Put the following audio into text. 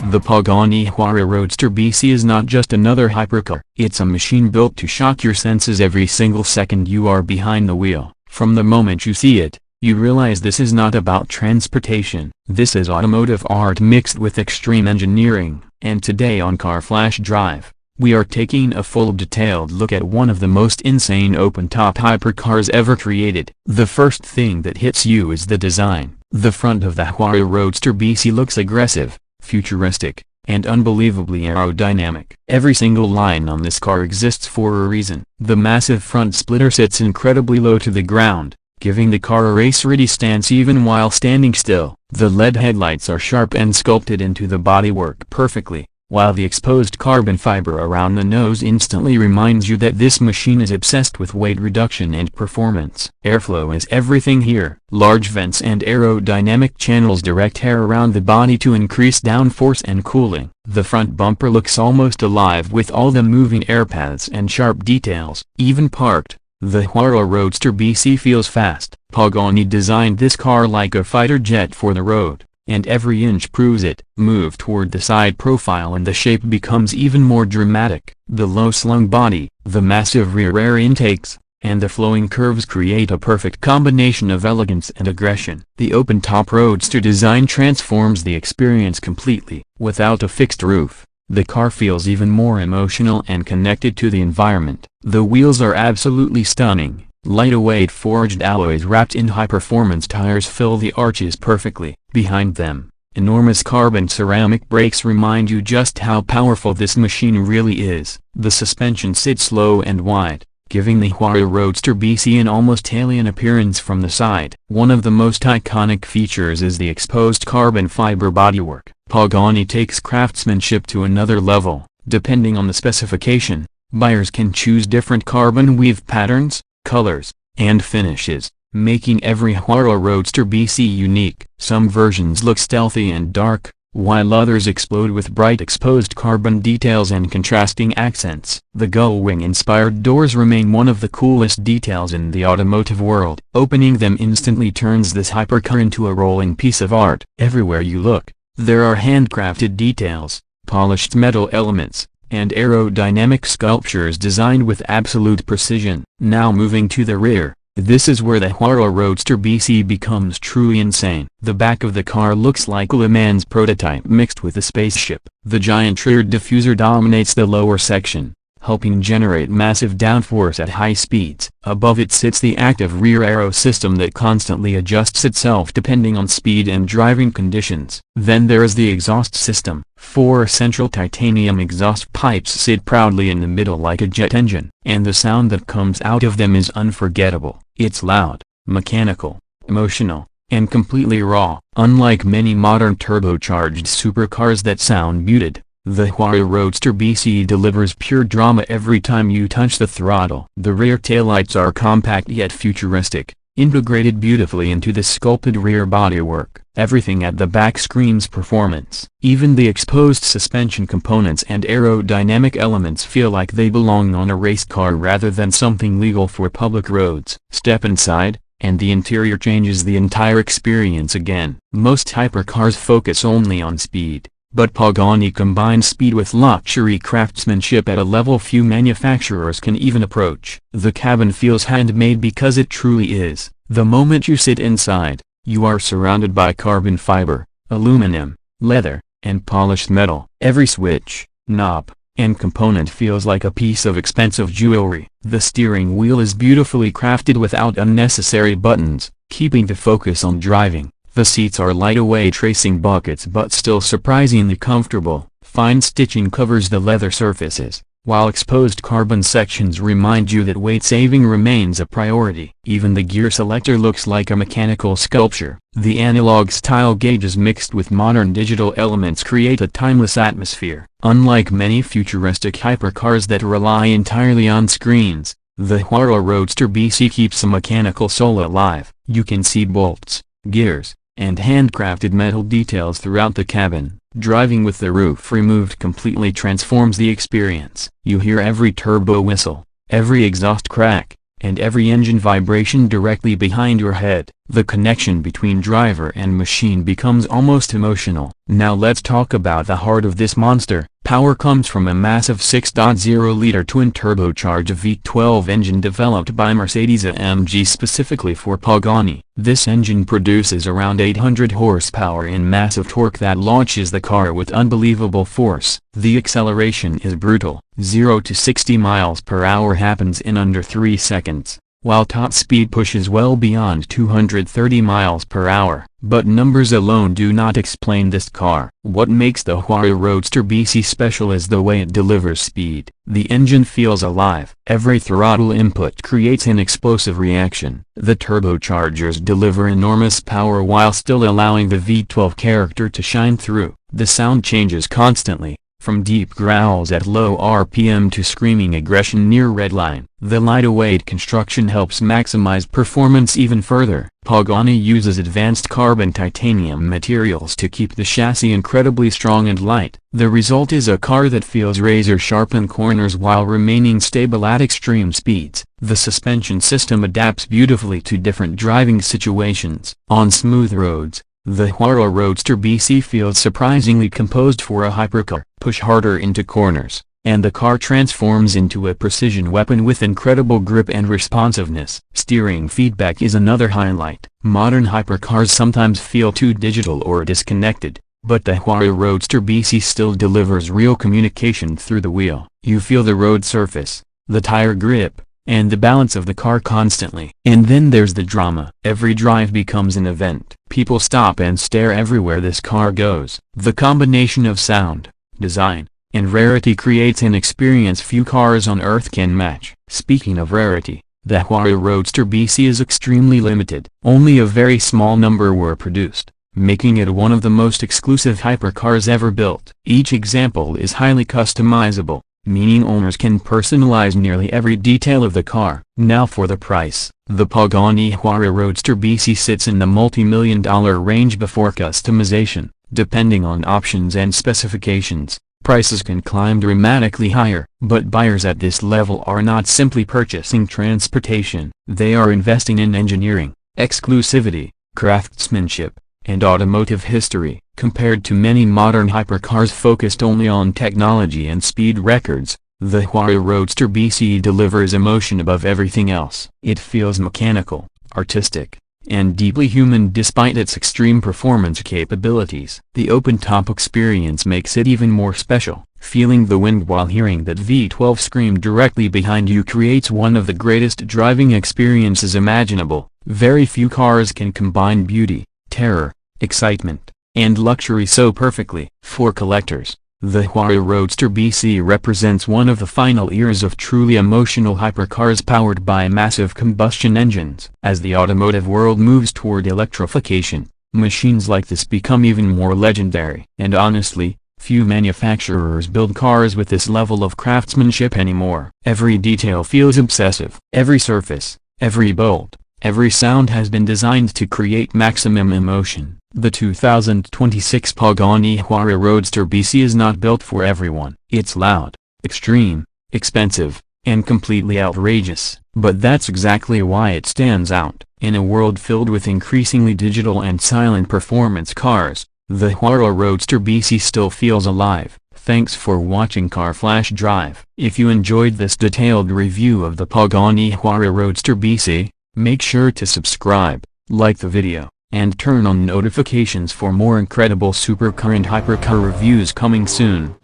The Pagani Huayra Roadster BC is not just another hypercar. It's a machine built to shock your senses every single second you are behind the wheel. From the moment you see it, you realize this is not about transportation. This is automotive art mixed with extreme engineering. And today on Car Flash Drive, we are taking a full detailed look at one of the most insane open-top hypercars ever created. The first thing that hits you is the design. The front of the Huayra Roadster BC looks aggressive, futuristic, and unbelievably aerodynamic. Every single line on this car exists for a reason. The massive front splitter sits incredibly low to the ground, giving the car a race-ready stance even while standing still. The LED headlights are sharp and sculpted into the bodywork perfectly, while the exposed carbon fiber around the nose instantly reminds you that this machine is obsessed with weight reduction and performance. Airflow is everything here. Large vents and aerodynamic channels direct air around the body to increase downforce and cooling. The front bumper looks almost alive with all the moving air paths and sharp details. Even parked, the Huayra Roadster BC feels fast. Pagani designed this car like a fighter jet for the road, and every inch proves it. Move toward the side profile and the shape becomes even more dramatic. The low-slung body, the massive rear air intakes, and the flowing curves create a perfect combination of elegance and aggression. The open-top Roadster design transforms the experience completely. Without a fixed roof, the car feels even more emotional and connected to the environment. The wheels are absolutely stunning. Lightweight forged alloys wrapped in high-performance tires fill the arches perfectly. Behind them, enormous carbon ceramic brakes remind you just how powerful this machine really is. The suspension sits low and wide, giving the Huayra Roadster BC an almost alien appearance from the side. One of the most iconic features is the exposed carbon fiber bodywork. Pagani takes craftsmanship to another level. Depending on the specification, buyers can choose different carbon weave patterns, colors, and finishes, making every Huayra Roadster BC unique. Some versions look stealthy and dark, while others explode with bright exposed carbon details and contrasting accents. The gull wing-inspired doors remain one of the coolest details in the automotive world. Opening them instantly turns this hypercar into a rolling piece of art. Everywhere you look, there are handcrafted details, polished metal elements, and aerodynamic sculptures designed with absolute precision. Now moving to the rear, this is where the Huayra Roadster BC becomes truly insane. The back of the car looks like a Le Mans prototype mixed with a spaceship. The giant rear diffuser dominates the lower section, helping generate massive downforce at high speeds. Above it sits the active rear aero system that constantly adjusts itself depending on speed and driving conditions. Then there is the exhaust system. 4 central titanium exhaust pipes sit proudly in the middle like a jet engine, and the sound that comes out of them is unforgettable. It's loud, mechanical, emotional, and completely raw. Unlike many modern turbocharged supercars that sound muted, the Huayra Roadster BC delivers pure drama every time you touch the throttle. The rear taillights are compact yet futuristic, integrated beautifully into the sculpted rear bodywork. Everything at the back screams performance. Even the exposed suspension components and aerodynamic elements feel like they belong on a race car rather than something legal for public roads. Step inside, and the interior changes the entire experience again. Most hypercars focus only on speed, but Pagani combines speed with luxury craftsmanship at a level few manufacturers can even approach. The cabin feels handmade because it truly is. The moment you sit inside, you are surrounded by carbon fiber, aluminum, leather, and polished metal. Every switch, knob, and component feels like a piece of expensive jewelry. The steering wheel is beautifully crafted without unnecessary buttons, keeping the focus on driving. The seats are lightweight racing buckets but still surprisingly comfortable. Fine stitching covers the leather surfaces, while exposed carbon sections remind you that weight saving remains a priority. Even the gear selector looks like a mechanical sculpture. The analog-style gauges mixed with modern digital elements create a timeless atmosphere. Unlike many futuristic hypercars that rely entirely on screens, the Huayra Roadster BC keeps a mechanical soul alive. You can see bolts, gears, and handcrafted metal details throughout the cabin. Driving with the roof removed completely transforms the experience. You hear every turbo whistle, every exhaust crack, and every engine vibration directly behind your head. The connection between driver and machine becomes almost emotional. Now let's talk about the heart of this monster. Power comes from a massive 6.0-liter twin-turbocharged V12 engine developed by Mercedes-AMG specifically for Pagani. This engine produces around 800 horsepower in massive torque that launches the car with unbelievable force. The acceleration is brutal. 0 to 60 miles per hour happens in under 3 seconds, while top speed pushes well beyond 230 miles per hour. But numbers alone do not explain this car. What makes the Huayra Roadster BC special is the way it delivers speed. The engine feels alive. Every throttle input creates an explosive reaction. The turbochargers deliver enormous power while still allowing the V12 character to shine through. The sound changes constantly, from deep growls at low RPM to screaming aggression near redline. The lightweight construction helps maximize performance even further. Pagani uses advanced carbon titanium materials to keep the chassis incredibly strong and light. The result is a car that feels razor-sharp in corners while remaining stable at extreme speeds. The suspension system adapts beautifully to different driving situations. On smooth roads, the Huayra Roadster BC feels surprisingly composed for a hypercar. Push harder into corners, and the car transforms into a precision weapon with incredible grip and responsiveness. Steering feedback is another highlight. Modern hypercars sometimes feel too digital or disconnected, but the Huayra Roadster BC still delivers real communication through the wheel. You feel the road surface, the tire grip, and the balance of the car constantly. And then there's the drama. Every drive becomes an event. People stop and stare everywhere this car goes. The combination of sound, design, and rarity creates an experience few cars on Earth can match. Speaking of rarity, the Huayra Roadster BC is extremely limited. Only a very small number were produced, making it one of the most exclusive hypercars ever built. Each example is highly customizable, meaning owners can personalize nearly every detail of the car. Now for the price. The Pagani Huayra Roadster BC sits in the multi-million-dollar range before customization. Depending on options and specifications, prices can climb dramatically higher. But buyers at this level are not simply purchasing transportation. They are investing in engineering, exclusivity, craftsmanship, and automotive history. Compared to many modern hypercars focused only on technology and speed records, the Huayra Roadster BC delivers emotion above everything else. It feels mechanical, artistic, and deeply human despite its extreme performance capabilities. The open-top experience makes it even more special. Feeling the wind while hearing that V12 scream directly behind you creates one of the greatest driving experiences imaginable. Very few cars can combine beauty, terror, excitement, and luxury so perfectly. For collectors, the Huayra Roadster BC represents one of the final eras of truly emotional hypercars powered by massive combustion engines. As the automotive world moves toward electrification, machines like this become even more legendary. And honestly, few manufacturers build cars with this level of craftsmanship anymore. Every detail feels obsessive. Every surface, every bolt, every sound has been designed to create maximum emotion. The 2026 Pagani Huayra Roadster BC is not built for everyone. It's loud, extreme, expensive, and completely outrageous. But that's exactly why it stands out. In a world filled with increasingly digital and silent performance cars, the Huayra Roadster BC still feels alive. Thanks for watching Car Flash Drive. If you enjoyed this detailed review of the Pagani Huayra Roadster BC, make sure to subscribe, like the video, and turn on notifications for more incredible supercar and hypercar reviews coming soon.